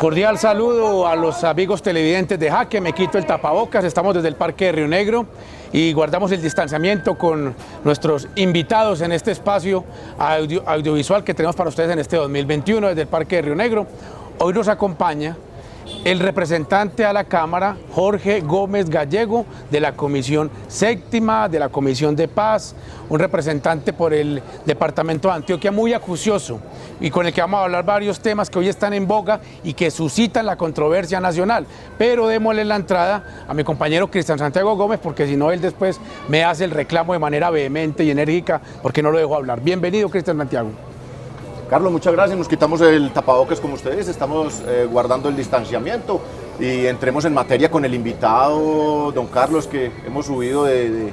Cordial saludo a los amigos televidentes de Jaque. Me quito el tapabocas, estamos desde el Parque de Río Negro y guardamos el distanciamiento con nuestros invitados en este espacio audiovisual que tenemos para ustedes en este 2021 desde el Parque de Río Negro. Hoy nos acompaña el representante a la Cámara, Jorge Gómez Gallego, de la Comisión Séptima, de la Comisión de Paz, un representante por el Departamento de Antioquia muy acucioso y con el que vamos a hablar varios temas que hoy están en boga y que suscitan la controversia nacional. Pero démosle la entrada a mi compañero Cristian Santiago Gómez, porque si no él después me hace el reclamo de manera vehemente y enérgica porque no lo dejo hablar. Bienvenido, Cristian Santiago. Carlos, muchas gracias. Nos quitamos el tapabocas como ustedes, estamos guardando el distanciamiento y entremos en materia con el invitado, don Carlos, que hemos subido de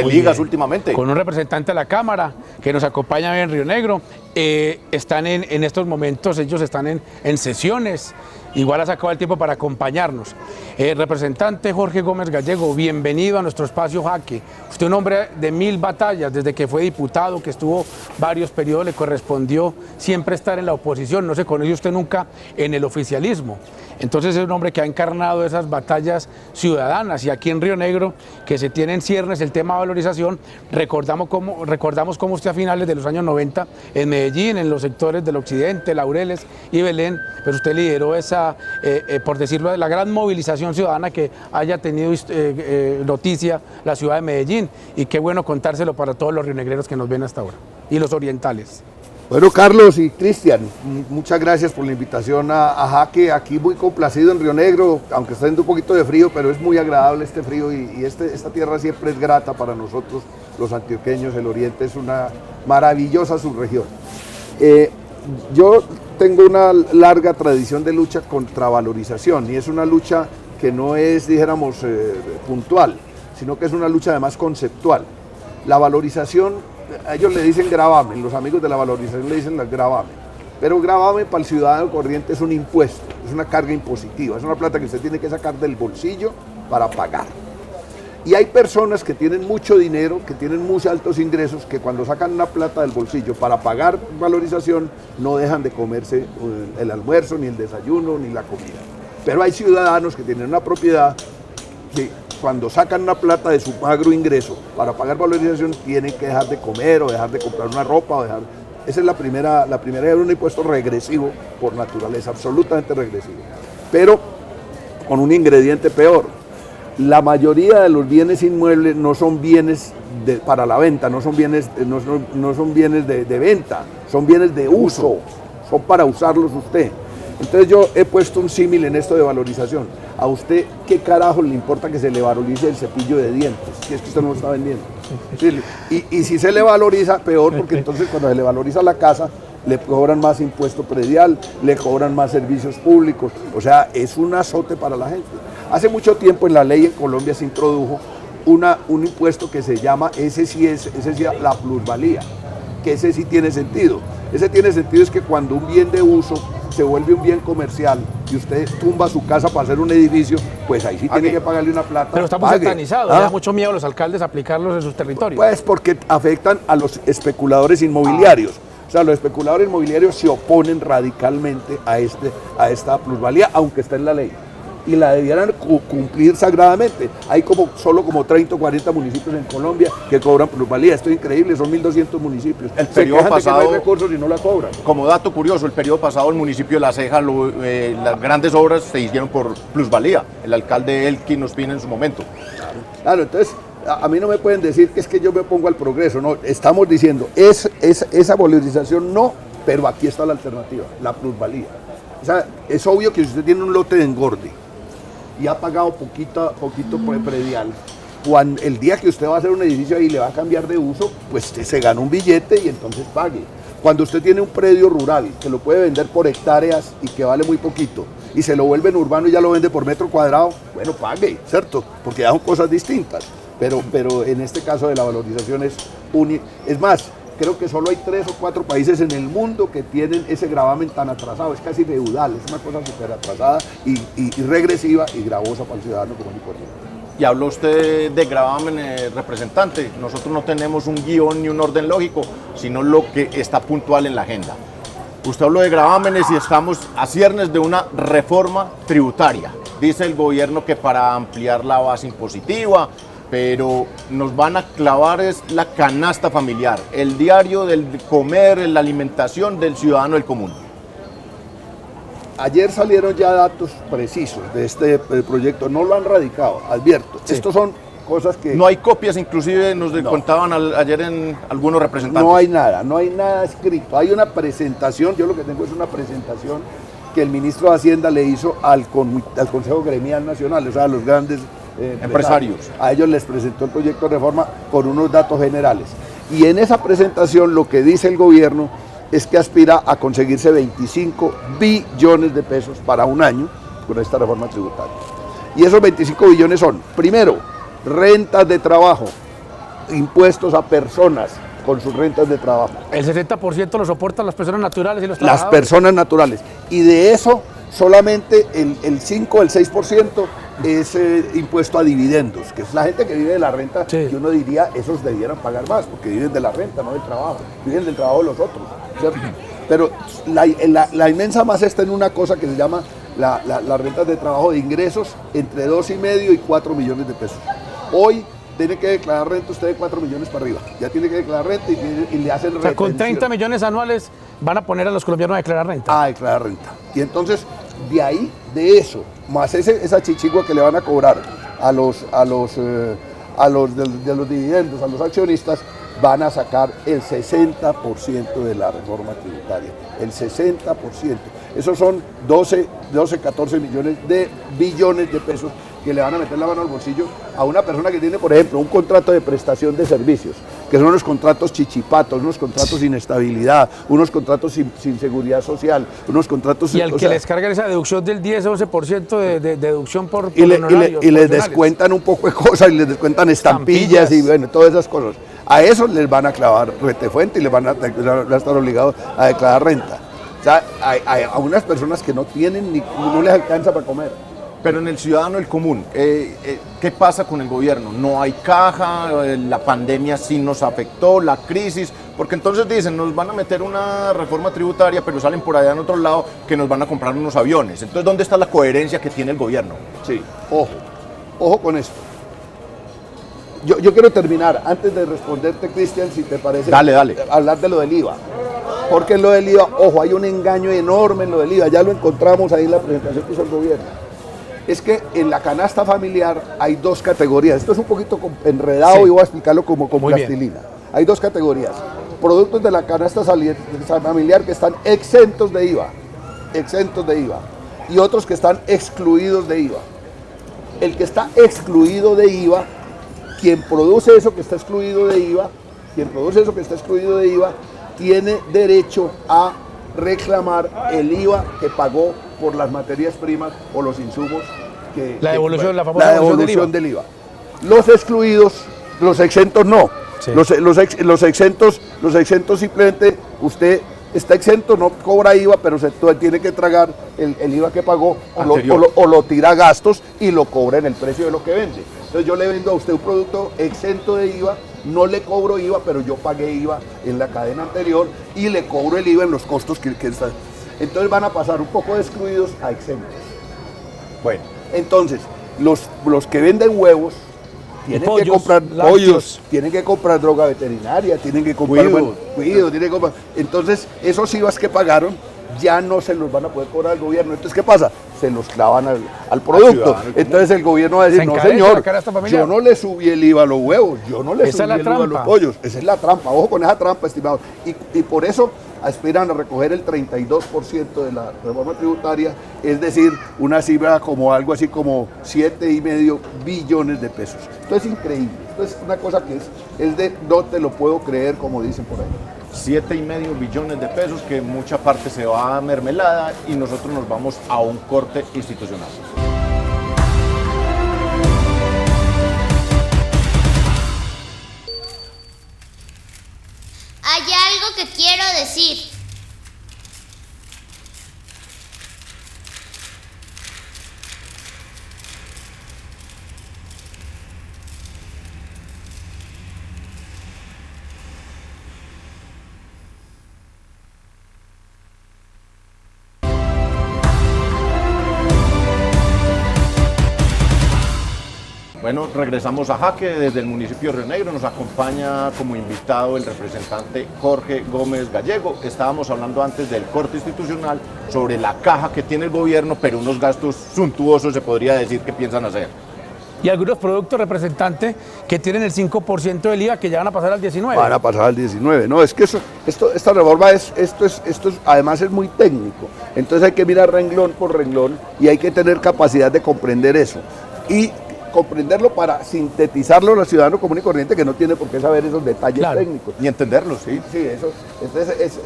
ligas últimamente. Con un representante de la Cámara que nos acompaña en Río Negro. Están en estos momentos, ellos están en sesiones. Igual ha sacado el tiempo para acompañarnos. Representante Jorge Gómez Gallego, bienvenido a nuestro espacio Jaque. Usted un hombre de 1000 batallas, desde que fue diputado, que estuvo varios periodos, le correspondió siempre estar en la oposición, no se conoce usted nunca en el oficialismo. Entonces es un hombre que ha encarnado esas batallas ciudadanas y aquí en Río Negro, que se tiene en ciernes el tema de valorización, recordamos cómo usted a finales de los años 90 en Medellín, en los sectores del occidente, Laureles y Belén, pero usted lideró esa, por decirlo, la gran movilización ciudadana que haya tenido noticia la ciudad de Medellín, y qué bueno contárselo para todos los rionegreros que nos ven hasta ahora y los orientales. Bueno, Carlos y Cristian, muchas gracias por la invitación a Jaque. Aquí muy complacido en Río Negro, aunque está haciendo un poquito de frío, pero es muy agradable este frío y esta tierra siempre es grata para nosotros, los antioqueños. El oriente es una maravillosa subregión. Yo tengo una larga tradición de lucha contra valorización y es una lucha que no es, dijéramos, puntual, sino que es una lucha además conceptual. La valorización, a ellos le dicen gravamen, los amigos de la valorización le dicen gravamen, pero gravamen para el ciudadano corriente es un impuesto, es una carga impositiva, es una plata que usted tiene que sacar del bolsillo para pagar. Y hay personas que tienen mucho dinero, que tienen muy altos ingresos, que cuando sacan una plata del bolsillo para pagar valorización no dejan de comerse el almuerzo, ni el desayuno, ni la comida. Pero hay ciudadanos que tienen una propiedad que cuando sacan una plata de su magro ingreso para pagar valorización tienen que dejar de comer o dejar de comprar una ropa o dejar. Esa es la primera es un impuesto regresivo por naturaleza, absolutamente regresivo. Pero con un ingrediente peor. La mayoría de los bienes inmuebles no son bienes para la venta, no son bienes de venta, son bienes de uso, son para usarlos usted. Entonces yo he puesto un símil en esto de valorización. ¿A usted qué carajo le importa que se le valorice el cepillo de dientes? Si es que usted no lo está vendiendo. ¿Sí? Y si se le valoriza, peor, porque entonces cuando se le valoriza la casa, le cobran más impuesto predial, le cobran más servicios públicos. O sea, es un azote para la gente. Hace mucho tiempo en la ley en Colombia se introdujo un impuesto que se llama, ese sí la plusvalía, que ese sí tiene sentido. Ese tiene sentido es que cuando un bien de uso se vuelve un bien comercial y usted tumba su casa para hacer un edificio, pues ahí sí tiene que pagarle una plata. Pero está muy satanizado, da mucho miedo a los alcaldes aplicarlos en sus territorios. Pues porque afectan a los especuladores inmobiliarios. O sea, los especuladores inmobiliarios se oponen radicalmente a esta plusvalía, aunque está en la ley. Y la debieran cumplir sagradamente. Hay solo como 30 o 40 municipios en Colombia que cobran plusvalía. Esto es increíble, son 1200 municipios. El periodo pasado, que no hay recursos y no la cobran. Como dato curioso, el periodo pasado el municipio de La Ceja, las grandes obras se hicieron por plusvalía. El alcalde Elkin Ospina en su momento. Claro, entonces a mí no me pueden decir que es que yo me pongo al progreso. No, estamos diciendo, esa valorización no, pero aquí está la alternativa, la plusvalía. O sea, es obvio que si usted tiene un lote de engorde y ha pagado poquito predial, cuando el día que usted va a hacer un edificio ahí le va a cambiar de uso, pues se gana un billete y entonces pague. Cuando usted tiene un predio rural que lo puede vender por hectáreas y que vale muy poquito, y se lo vuelve en urbano y ya lo vende por metro cuadrado, bueno, pague, ¿cierto? Porque ya son cosas distintas. Pero en este caso de la valorización es más, creo que solo hay 3 o 4 países en el mundo que tienen ese gravamen tan atrasado, es casi feudal, es una cosa súper atrasada y regresiva y gravosa para el ciudadano común y corriente. Y habló usted de gravamen, representante. Nosotros no tenemos un guión ni un orden lógico, sino lo que está puntual en la agenda. Usted habló de gravámenes y estamos a ciernes de una reforma tributaria. Dice el gobierno que para ampliar la base impositiva, pero nos van a clavar es la canasta familiar, el diario del comer, la alimentación del ciudadano del común. Ayer salieron ya datos precisos de este proyecto, no lo han radicado, advierto. Sí. Estos son cosas que... No hay copias, inclusive nos contaban ayer en algunos representantes. No hay nada escrito. Hay una presentación, yo lo que tengo es una presentación que el ministro de Hacienda le hizo al Consejo Gremial Nacional, o sea, a los grandes empresarios. A ellos les presentó el proyecto de reforma con unos datos generales. Y en esa presentación lo que dice el gobierno es que aspira a conseguirse 25 billones de pesos para un año con esta reforma tributaria. Y esos 25 billones son, primero, rentas de trabajo, impuestos a personas con sus rentas de trabajo. El 60% lo soportan las personas naturales y los Las trabajadores. personas naturales. Y de eso, solamente el 5, el 6% es impuesto a dividendos, que es la gente que vive de la renta, Sí. que uno diría, esos debieran pagar más, porque viven de la renta, no del trabajo, viven del trabajo de los otros, ¿cierto? Pero la inmensa masa está en una cosa que se llama las rentas de trabajo de ingresos entre 2,5 y 4 millones de pesos. Hoy tiene que declarar renta usted de 4 millones para arriba, ya tiene que declarar renta y le hacen O sea, con retención. 30 millones anuales van a poner a los colombianos a declarar renta. A declarar renta. Y entonces, de ahí, de eso, más esa chichigua que le van a cobrar a los dividendos, a los accionistas, van a sacar el 60% de la reforma tributaria. El 60%. Esos son 14 billones de pesos que le van a meter la mano al bolsillo a una persona que tiene, por ejemplo, un contrato de prestación de servicios, que son unos contratos chichipatos, unos contratos sin estabilidad, unos contratos sin seguridad social, unos contratos... Y al o que sea, les cargan esa deducción del 10-11% de deducción por y les honorarios descuentan profesionales. un poco de cosas, y les descuentan estampillas y bueno, todas esas cosas. A eso les van a clavar retefuente y les van a estar obligados a declarar renta. O sea, hay a unas personas que no tienen no les alcanza para comer. Pero en el ciudadano del común, ¿qué pasa con el gobierno? No hay caja, la pandemia sí nos afectó, la crisis, porque entonces dicen, nos van a meter una reforma tributaria, pero salen por allá en otro lado que nos van a comprar unos aviones. Entonces, ¿dónde está la coherencia que tiene el gobierno? Sí, ojo con esto. Yo quiero terminar, antes de responderte, Cristian, si te parece, Dale. hablar de lo del IVA. Porque en lo del IVA, ojo, hay un engaño enorme en lo del IVA, ya lo encontramos ahí en la presentación que hizo el gobierno. Es que en la canasta familiar hay dos categorías. Esto es un poquito enredado, Sí. y voy a explicarlo como con Muy bien. plastilina. Hay dos categorías. Productos de la canasta familiar que están exentos de IVA, y otros que están excluidos de IVA. El que está excluido de IVA, quien produce eso que está excluido de IVA, tiene derecho a reclamar el IVA que pagó por las materias primas o los insumos que... La devolución, la famosa la devolución devolución del del IVA. Los excluidos, los exentos no. Sí. Los exentos simplemente usted está exento, no cobra IVA, pero tiene que tragar el IVA que pagó o lo tira a gastos y lo cobra en el precio de lo que vende. Entonces yo le vendo a usted un producto exento de IVA, no le cobro IVA, pero yo pagué IVA en la cadena anterior y le cobro el IVA en los costos que está. Entonces van a pasar un poco de excluidos a exentos. Bueno, entonces los que venden huevos tienen que comprar lácteos. pollos, tienen que comprar droga veterinaria, tienen que comprar cuido, tienen que comprar. Entonces, esos IVAs que pagaron ya no se los van a poder cobrar al gobierno. Entonces, ¿qué pasa? Se los clavan al producto. Entonces el gobierno va a decir, Se no encarece señor, la canasta familiar. yo no le subí el IVA a los huevos, yo no le Esa subí es la el IVA a los trampa. pollos. Esa es la trampa, ojo con esa trampa, estimado. Y por eso aspiran a recoger el 32% de la reforma tributaria, es decir, una cifra como algo así como 7,5 billones de pesos. Esto es increíble, esto es una cosa que es de no te lo puedo creer, como dicen por ahí. 7,5 billones de pesos, que en mucha parte se va a mermelada y nosotros nos vamos a un corte institucional. Hay algo que quiero decir. Bueno, regresamos a Jaque desde el municipio de Río Negro. Nos acompaña como invitado el representante Jorge Gómez Gallego. Estábamos hablando antes del corte institucional sobre la caja que tiene el gobierno, pero unos gastos suntuosos se podría decir que piensan hacer. Y algunos productos, representante, que tienen el 5% del IVA que ya van a pasar al 19%. Van a pasar al 19%. No, es que esta reforma además es muy técnico. Entonces hay que mirar renglón por renglón y hay que tener capacidad de comprender eso. Y comprenderlo para sintetizarlo a los ciudadanos común y corriente que no tiene por qué saber esos detalles técnicos. Ni entenderlos, sí. Sí, eso. Entonces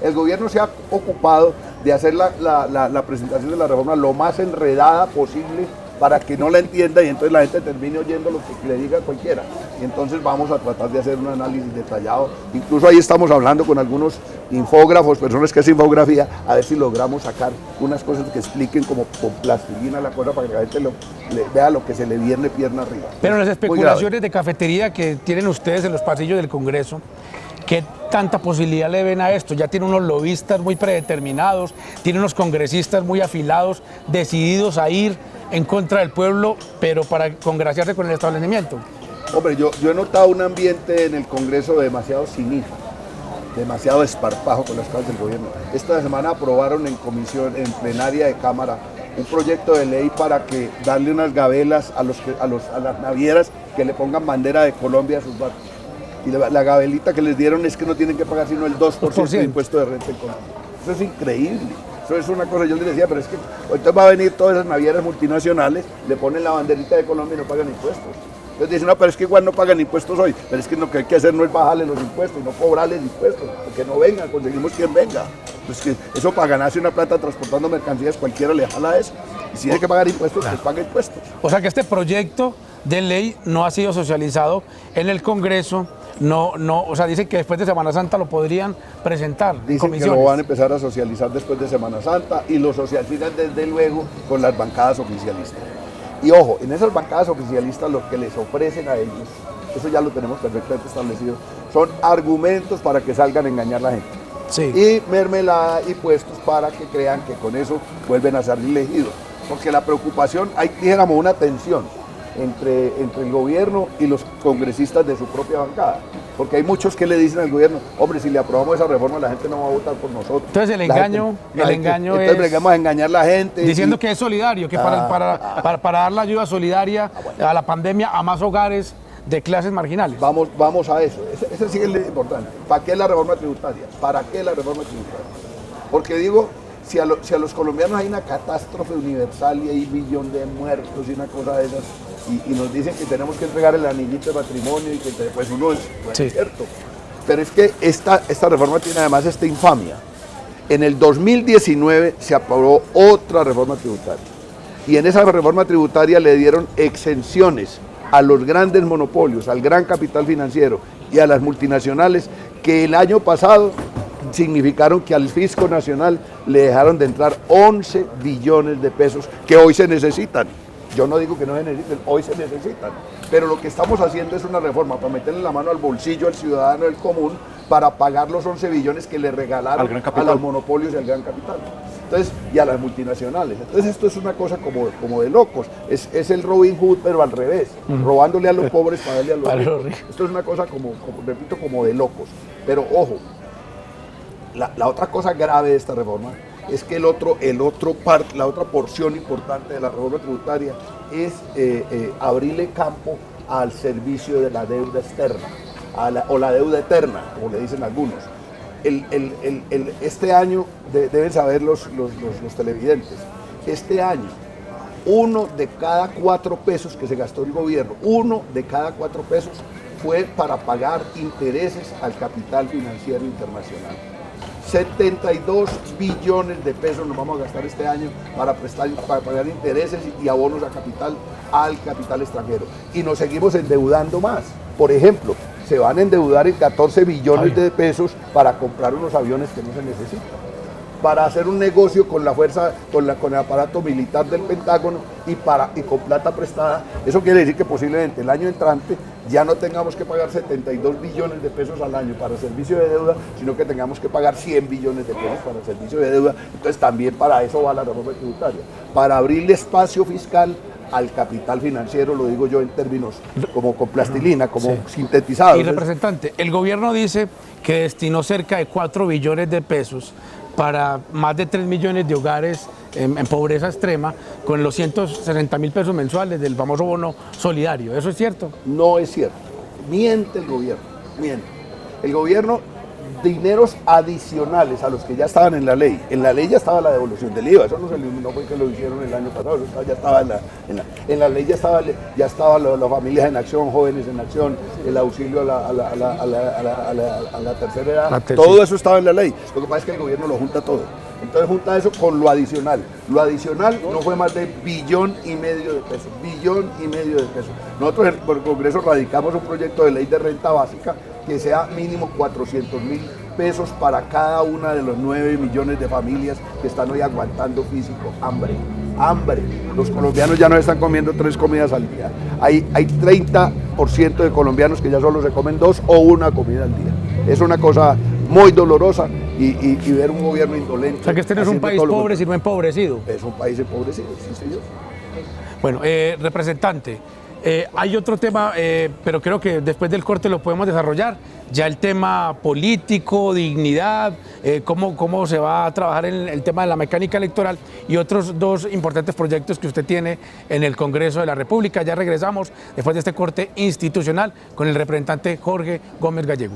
el gobierno se ha ocupado de hacer la presentación de la reforma lo más enredada posible para que no la entienda y entonces la gente termine oyendo lo que le diga cualquiera. Y entonces vamos a tratar de hacer un análisis detallado. Incluso ahí estamos hablando con algunos infógrafos, personas que hacen infografía, a ver si logramos sacar unas cosas que expliquen como con plastilina la cosa para que la gente vea lo que se le viene pierna arriba. Pero las especulaciones de cafetería que tienen ustedes en los pasillos del Congreso, ¿qué tanta posibilidad le ven a esto? Ya tiene unos lobistas muy predeterminados, tiene unos congresistas muy afilados, decididos a ir en contra del pueblo, pero para congraciarse con el establecimiento. Hombre, yo he notado un ambiente en el Congreso demasiado cinismo, demasiado desparpajo con las cosas del gobierno. Esta semana aprobaron en plenaria de Cámara un proyecto de ley para que darle unas gabelas a las navieras que le pongan bandera de Colombia a sus barcos. Y la gabelita que les dieron es que no tienen que pagar sino el 2% de impuesto de renta en Colombia. Eso es increíble. Eso es una cosa, yo les decía, pero es que ahorita va a venir todas esas navieras multinacionales, le ponen la banderita de Colombia y no pagan impuestos. Entonces dicen, no, pero es que igual no pagan impuestos hoy, pero es que lo que hay que hacer no es bajarle los impuestos, no cobrarles impuestos, porque no vengan, conseguimos quien venga. Pues que eso para ganarse una plata transportando mercancías, cualquiera le jala eso. Y si tiene que pagar impuestos, pues paga impuestos. O sea que este proyecto de ley no ha sido socializado en el Congreso. O sea, dicen que después de Semana Santa lo podrían presentar. Dicen que lo van a empezar a socializar después de Semana Santa y lo socializan desde luego con las bancadas oficialistas. Y ojo, en esas bancadas oficialistas lo que les ofrecen a ellos, eso ya lo tenemos perfectamente establecido, son argumentos para que salgan a engañar a la gente. Sí. Y mermelada y puestos para que crean que con eso vuelven a salir elegidos. Porque la preocupación, hay, dijéramos, una tensión entre el gobierno y los congresistas de su propia bancada. Porque hay muchos que le dicen al gobierno, hombre, si le aprobamos esa reforma la gente no va a votar por nosotros. Entonces el engaño entonces vengamos a engañar a la gente. Diciendo que es solidario, que para dar la ayuda solidaria a la pandemia a más hogares de clases marginales. Vamos a eso. Ese sí es lo importante. ¿Para qué la reforma tributaria? ¿Para qué la reforma tributaria? Porque digo, si a los colombianos hay una catástrofe universal y hay 1 millón de muertos y una cosa de esas, y nos dicen que tenemos que entregar el anillito de matrimonio y que pues uno es cierto. Pero es que esta reforma tiene además esta infamia. En el 2019 se aprobó otra reforma tributaria y en esa reforma tributaria le dieron exenciones a los grandes monopolios, al gran capital financiero y a las multinacionales que el año pasado significaron que al fisco nacional le dejaron de entrar 11 billones de pesos que hoy se necesitan. Yo no digo que no se necesiten, hoy se necesitan. Pero lo que estamos haciendo es una reforma para meterle la mano al bolsillo al ciudadano del común para pagar los 11 billones que le regalaron a los monopolios y al gran capital. Entonces, y a las multinacionales. Entonces esto es una cosa como de locos. Es el Robin Hood, pero al revés. Robándole a los pobres para darle a los ricos. Esto es una cosa repito, como de locos. Pero ojo, la otra cosa grave de esta reforma es que la otra porción importante de la reforma tributaria es abrirle campo al servicio de la deuda externa, o la deuda eterna, como le dicen algunos. Este año, deben saber los televidentes, este año, 1 de cada 4 pesos que se gastó el gobierno, 1 de cada 4 pesos fue para pagar intereses al capital financiero internacional. 72 billones de pesos nos vamos a gastar este año para pagar intereses y abonos al capital extranjero. Y nos seguimos endeudando más. Por ejemplo, se van a endeudar en 14 billones de pesos para comprar unos aviones que no se necesitan, para hacer un negocio con la fuerza, con el aparato militar del Pentágono y con plata prestada. Eso quiere decir que posiblemente el año entrante ya no tengamos que pagar 72 billones de pesos al año para el servicio de deuda, sino que tengamos que pagar 100 billones de pesos para el servicio de deuda. Entonces también para eso va la reforma tributaria, para abrirle espacio fiscal al capital financiero, lo digo yo en términos como con plastilina, como sintetizados. Y representante, el gobierno dice que destinó cerca de 4 billones de pesos para más de 3 millones de hogares en pobreza extrema, con los 160.000 pesos mensuales del famoso bono solidario. ¿Eso es cierto? No es cierto. Miente el gobierno, miente. El gobierno, dineros adicionales a los que ya estaban en la ley. En la ley ya estaba la devolución del IVA, eso no se eliminó porque lo hicieron el año pasado, eso ya estaba en la ley, ya estaba la familias en acción, jóvenes en acción, el auxilio a la tercera edad, todo eso estaba en la ley. Lo que pasa es que el gobierno lo junta todo. Entonces junta eso con lo adicional. Lo adicional no fue más de 1,5 billones de pesos. 1,5 billones de pesos. Nosotros por el Congreso radicamos un proyecto de ley de renta básica que sea mínimo 400.000 pesos para cada una de los 9 millones de familias que están hoy aguantando físico hambre. Hambre. Los colombianos ya no están comiendo 3 comidas al día. Hay 30% de colombianos que ya solo se comen 2 o 1 comida al día. Es una cosa muy dolorosa y ver un gobierno indolente. O sea que este no es un país pobre, sino empobrecido. Es un país empobrecido, sí señor. Bueno, representante, hay otro tema, pero creo que después del corte lo podemos desarrollar. Ya el tema político, dignidad, cómo se va a trabajar en el tema de la mecánica electoral y otros 2 importantes proyectos que usted tiene en el Congreso de la República. Ya regresamos después de este corte institucional con el representante Jorge Gómez Gallego.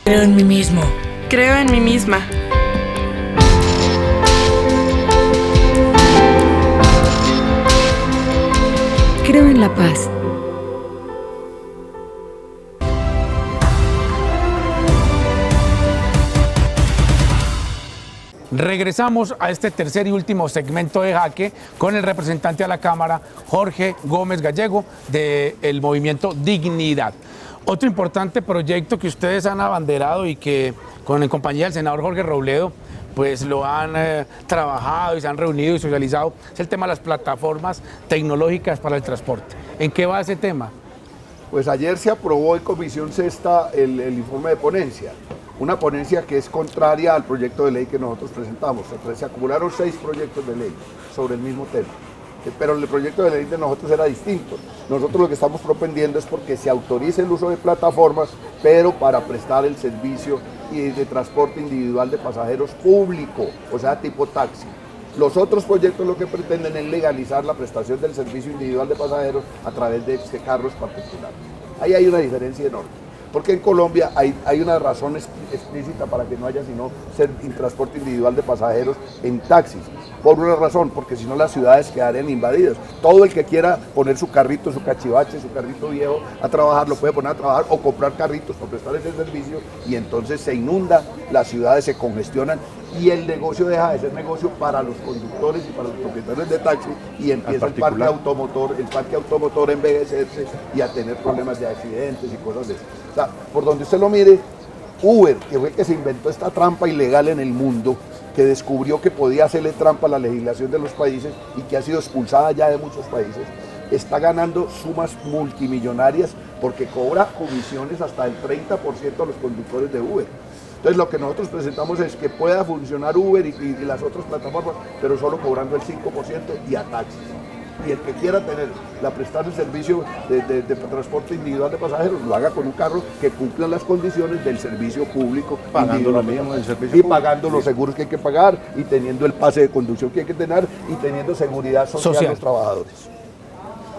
Creo en mí mismo. Creo en mí misma. Creo en la paz. Regresamos a este tercer y último segmento de Jaque con el representante a la Cámara, Jorge Gómez Gallego, del movimiento Dignidad. Otro importante proyecto que ustedes han abanderado y que en compañía del senador Jorge Robledo pues lo han trabajado y se han reunido y socializado, es el tema de las plataformas tecnológicas para el transporte. ¿En qué va ese tema? Pues ayer se aprobó en Comisión Sexta el informe de ponencia, una ponencia que es contraria al proyecto de ley que nosotros presentamos. Se acumularon 6 proyectos de ley sobre el mismo tema, pero el proyecto de ley de nosotros era distinto. Nosotros lo que estamos propendiendo es porque se autorice el uso de plataformas, pero para prestar el servicio de transporte individual de pasajeros público, o sea, tipo taxi. Los otros proyectos lo que pretenden es legalizar la prestación del servicio individual de pasajeros a través de carros particulares. Ahí hay una diferencia enorme, porque en Colombia hay una razón explícita para que no haya sino transporte individual de pasajeros en taxis. Por una razón, porque si no las ciudades quedarían invadidas. Todo el que quiera poner su carrito, su cachivache, su carrito viejo a trabajar, lo puede poner a trabajar o comprar carritos para prestar ese servicio y entonces se inunda, las ciudades se congestionan y el negocio deja de ser negocio para los conductores y para los propietarios de taxi y empieza el parque automotor a envejecerse y a tener problemas de accidentes y cosas de eso. O sea, por donde usted lo mire, Uber, que fue el que se inventó esta trampa ilegal en el mundo, que descubrió que podía hacerle trampa a la legislación de los países y que ha sido expulsada ya de muchos países, está ganando sumas multimillonarias porque cobra comisiones hasta el 30% a los conductores de Uber. Entonces lo que nosotros presentamos es que pueda funcionar Uber y las otras plataformas, pero solo cobrando el 5% y a taxis. Y el que quiera prestar el servicio de transporte individual de pasajeros, lo haga con un carro que cumpla las condiciones del servicio público, pagando lo mismo del servicio y público, pagando los seguros que hay que pagar y teniendo el pase de conducción que hay que tener y teniendo seguridad social a los trabajadores.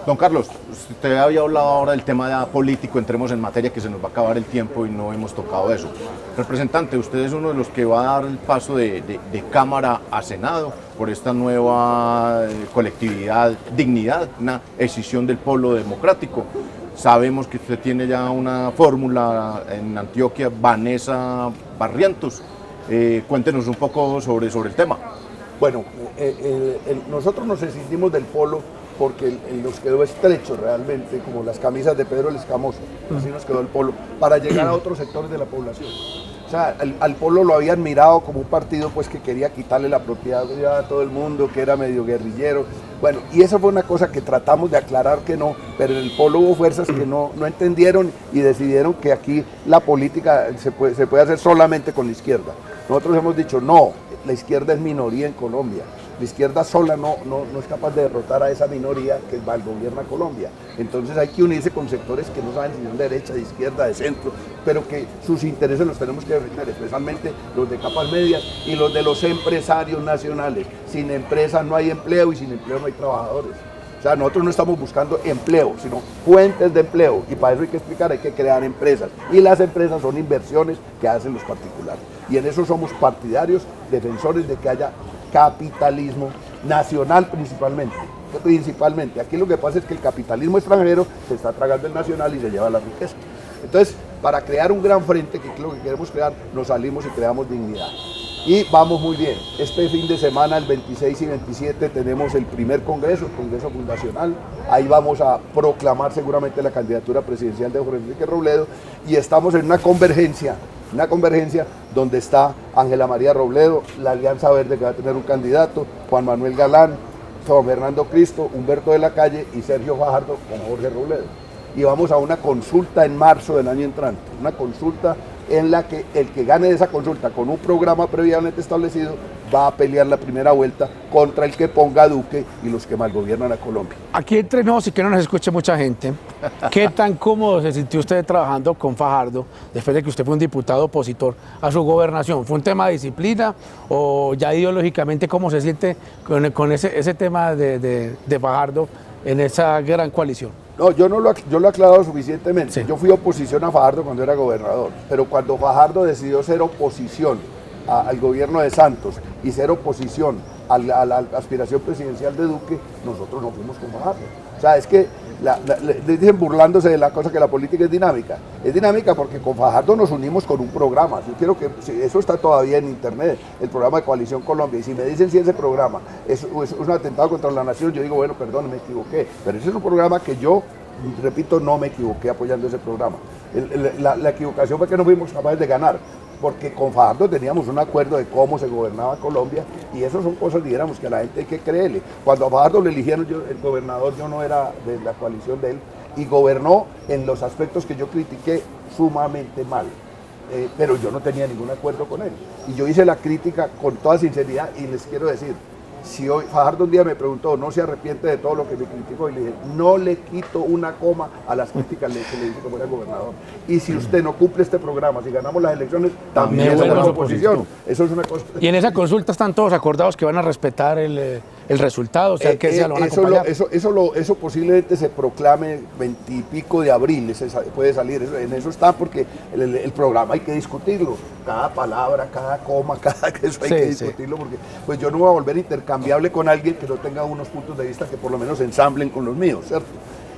Don Carlos, usted había hablado ahora del tema político, entremos en materia que se nos va a acabar el tiempo y no hemos tocado eso. Representante, usted es uno de los que va a dar el paso de Cámara a Senado por esta nueva colectividad, Dignidad, una escisión del polo democrático. Sabemos que usted tiene ya una fórmula en Antioquia, Vanessa Barrientos. Cuéntenos un poco sobre el tema. Bueno, nosotros nos escindimos del polo porque nos quedó estrecho realmente, como las camisas de Pedro el Escamoso, así nos quedó el polo, para llegar a otros sectores de la población. O sea, al polo lo habían mirado como un partido pues que quería quitarle la propiedad a todo el mundo, que era medio guerrillero. Bueno, y eso fue una cosa que tratamos de aclarar que no, pero en el polo hubo fuerzas que no entendieron y decidieron que aquí la política se puede hacer solamente con la izquierda. Nosotros hemos dicho no, la izquierda es minoría en Colombia. La izquierda sola no es capaz de derrotar a esa minoría que gobierna Colombia. Entonces hay que unirse con sectores que no saben si son de derecha, de izquierda, de centro, pero que sus intereses los tenemos que defender, especialmente los de capas medias y los de los empresarios nacionales. Sin empresas no hay empleo y sin empleo no hay trabajadores. O sea, nosotros no estamos buscando empleo, sino fuentes de empleo. Y para eso hay que explicar, hay que crear empresas. Y las empresas son inversiones que hacen los particulares. Y en eso somos partidarios, defensores de que haya capitalismo nacional principalmente. Aquí lo que pasa es que el capitalismo extranjero se está tragando el nacional y se lleva la riqueza. Entonces, para crear un gran frente, que es lo que queremos crear, nos salimos y creamos dignidad. Y vamos muy bien. Este fin de semana, el 26 y 27, tenemos el primer congreso, el Congreso Fundacional. Ahí vamos a proclamar seguramente la candidatura presidencial de Jorge Enrique Robledo y estamos en una convergencia donde está Ángela María Robledo, la Alianza Verde que va a tener un candidato, Juan Manuel Galán, Juan Fernando Cristo, Humberto de la Calle y Sergio Fajardo con Jorge Robledo. Y vamos a una consulta en marzo del año entrante, una consulta en la que el que gane de esa consulta con un programa previamente establecido va a pelear la primera vuelta contra el que ponga a Duque y los que malgobiernan a Colombia. Aquí entre nosotros y que no nos escuche mucha gente, ¿qué tan cómodo se sintió usted trabajando con Fajardo después de que usted fue un diputado opositor a su gobernación? ¿Fue un tema de disciplina o ya ideológicamente cómo se siente con ese tema de Fajardo en esa gran coalición? No, yo lo he aclarado suficientemente. Sí. Yo fui oposición a Fajardo cuando era gobernador, pero cuando Fajardo decidió ser oposición al gobierno de Santos y ser oposición a la aspiración presidencial de Duque, nosotros no fuimos con Fajardo. O sea, es que le dicen burlándose de la cosa que la política es dinámica. Es dinámica porque con Fajardo nos unimos con un programa. Yo quiero que, eso está todavía en internet, el programa de Coalición Colombia. Y si me dicen si ese programa es un atentado contra la nación, yo digo, bueno, perdón, me equivoqué. Pero ese es un programa que yo, repito, no me equivoqué apoyando ese programa. La equivocación fue que no fuimos capaces de ganar, porque con Fajardo teníamos un acuerdo de cómo se gobernaba Colombia y eso son cosas, dijéramos, que a la gente hay que creerle. Cuando a Fajardo le eligieron el gobernador, yo no era de la coalición de él y gobernó en los aspectos que yo critiqué sumamente mal. Pero yo no tenía ningún acuerdo con él. Y yo hice la crítica con toda sinceridad y les quiero decir, si hoy Fajardo un día me preguntó, ¿no se arrepiente de todo lo que me criticó? Y le dije, no le quito una coma a las críticas que le hice como era gobernador. Y si usted no cumple este programa, si ganamos las elecciones, también somos la oposición. Eso es una cosa. Y en esa consulta están todos acordados que van a respetar el resultado, o sea, que sea, lo van a acompañar. Eso posiblemente se proclame 20 y pico de abril, puede salir, en eso está, porque el programa hay que discutirlo, cada palabra, cada coma, eso hay que discutirlo, porque pues yo no voy a volver intercambiable con alguien que no tenga unos puntos de vista que por lo menos ensamblen con los míos, ¿cierto?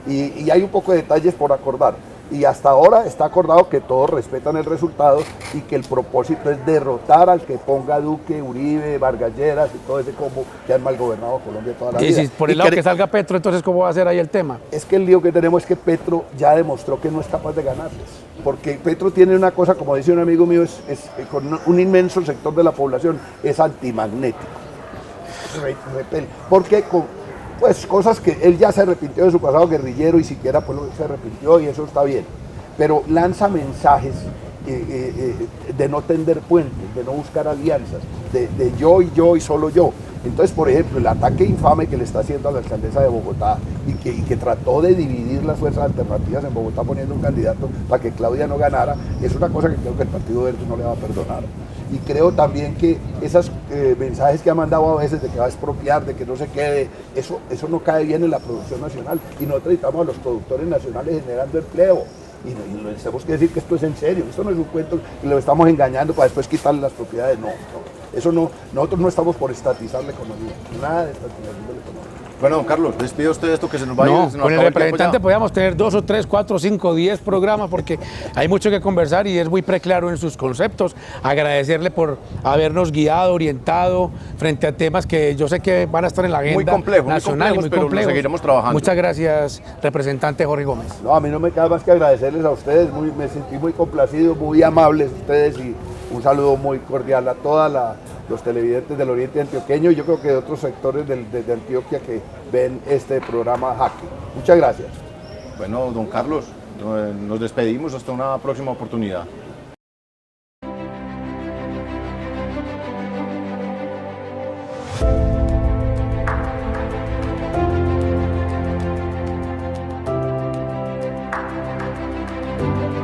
Y hay un poco de detalles por acordar. Y hasta ahora está acordado que todos respetan el resultado y que el propósito es derrotar al que ponga Duque, Uribe, Vargas Lleras y todo ese combo que han mal gobernado Colombia toda la vida. Y si por el lado que salga Petro, entonces ¿cómo va a ser ahí el tema? Es que el lío que tenemos es que Petro ya demostró que no es capaz de ganarles. Porque Petro tiene una cosa, como dice un amigo mío, con un inmenso sector de la población, es antimagnético. Repele. Porque pues cosas que él ya se arrepintió de su pasado guerrillero y siquiera pues se arrepintió y eso está bien, pero lanza mensajes de no tender puentes, de no buscar alianzas, de yo y solo yo. Entonces, por ejemplo, el ataque infame que le está haciendo a la alcaldesa de Bogotá y que trató de dividir las fuerzas alternativas en Bogotá poniendo un candidato para que Claudia no ganara, es una cosa que creo que el Partido Verde no le va a perdonar. Y creo también que esos mensajes que ha mandado a veces de que va a expropiar, de que no se quede, eso no cae bien en la producción nacional. Y nosotros necesitamos a los productores nacionales generando empleo. Y les tenemos que decir que esto es en serio, esto no es un cuento y lo estamos engañando para después quitarle las propiedades. No, eso no, nosotros no estamos por estatizar la economía, nada de estatización de la economía. Bueno, don Carlos, despide usted esto que se nos va a ir. No, con el representante podríamos tener 2 o 3, 4, 5, 10 programas porque hay mucho que conversar y es muy preclaro en sus conceptos. Agradecerle por habernos guiado, orientado frente a temas que yo sé que van a estar en la agenda nacional y muy complejos. Pero seguiremos trabajando. Muchas gracias, representante Jorge Gómez. No, a mí no me queda más que agradecerles a ustedes, me sentí muy complacido, muy amables ustedes y un saludo muy cordial a todos los televidentes del Oriente Antioqueño y yo creo que de otros sectores de Antioquia que ven este programa Jaque. Muchas gracias. Bueno, don Carlos, nos despedimos hasta una próxima oportunidad. Chao.